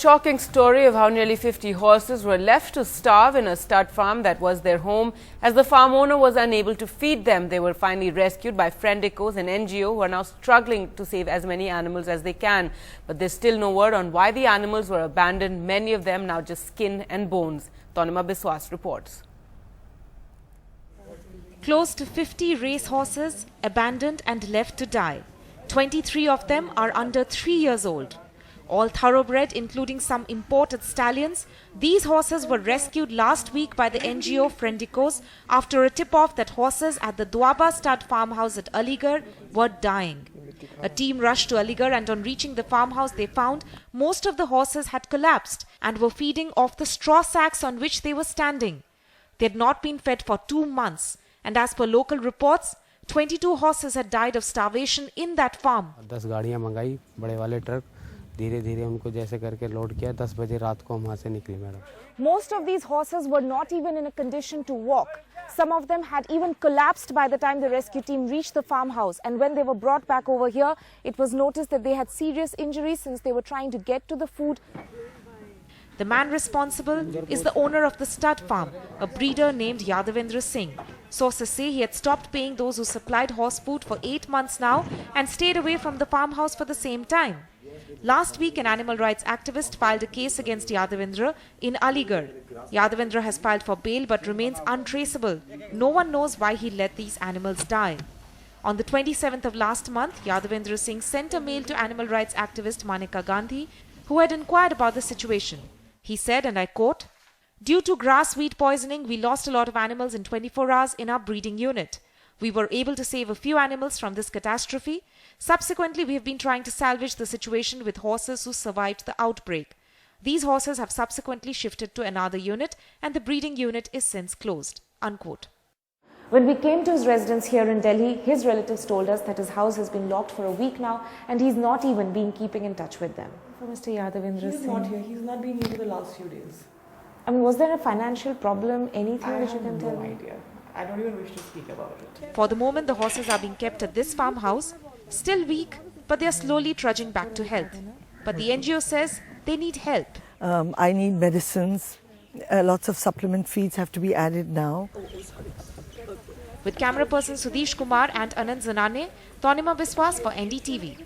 shocking story of how nearly 50 horses were left to starve in a stud farm that was their home. As the farm owner was unable to feed them, they were finally rescued by Friendicoes, an NGO, who are now struggling to save as many animals as they can. But there's still no word on why the animals were abandoned, many of them now just skin and bones. Tanima Biswas reports. Close to 50 racehorses abandoned and left to die. 23 of them are under 3 years old. All thoroughbred, including some imported stallions, these horses were rescued last week by the NGO Friendicoes after a tip-off that horses at the Doaba stud farmhouse at Aligarh were dying. A team rushed to Aligarh, and on reaching the farmhouse they found most of the horses had collapsed and were feeding off the straw sacks on which they were standing. They had not been fed for 2 months, and as per local reports, 22 horses had died of starvation in that farm. 10 गाड़ियां मंगाई, बड़े वाले truck, धीरे-धीरे उनको जैसे करके load किया, 10 बजे रात को हम वहां से निकले madam. Most of these horses were not even in a condition to walk. Some of them had even collapsed by the time the rescue team reached the farmhouse, and when they were brought back over here, it was noticed that they had serious injuries since they were trying to get to the food. The man responsible is the owner of the stud farm, a breeder named Yadavendra Singh. Sources say he had stopped paying those who supplied horse food for 8 months now and stayed away from the farmhouse for the same time. Last week, an animal rights activist filed a case against Yadavendra in Aligarh. Yadavendra has filed for bail but remains untraceable. No one knows why he let these animals die. On the 27th of last month, Yadavendra Singh sent a mail to animal rights activist Maneka Gandhi, who had inquired about the situation. He said, and I quote, "Due to grass weed poisoning, we lost a lot of animals in 24 hours in our breeding unit. We were able to save a few animals from this catastrophe. Subsequently, we have been trying to salvage the situation with horses who survived the outbreak. These horses have subsequently shifted to another unit, and the breeding unit is since closed." Unquote. When we came to his residence here in Delhi, his relatives told us that his house has been locked for a week now and he's not even been keeping in touch with them. For Mr. Yadavendra Singh. He's not here. He's not been here for the last few days. I mean, was there a financial problem, anything that you can tell me? I have no idea. I don't even wish to speak about it. For the moment, the horses are being kept at this farmhouse, still weak, but they are slowly trudging back to health. But the NGO says they need help. I need medicines. Lots of supplement feeds have to be added now. With camera person Sudesh Kumar and Anand Zanane, Tanima Biswas for NDTV.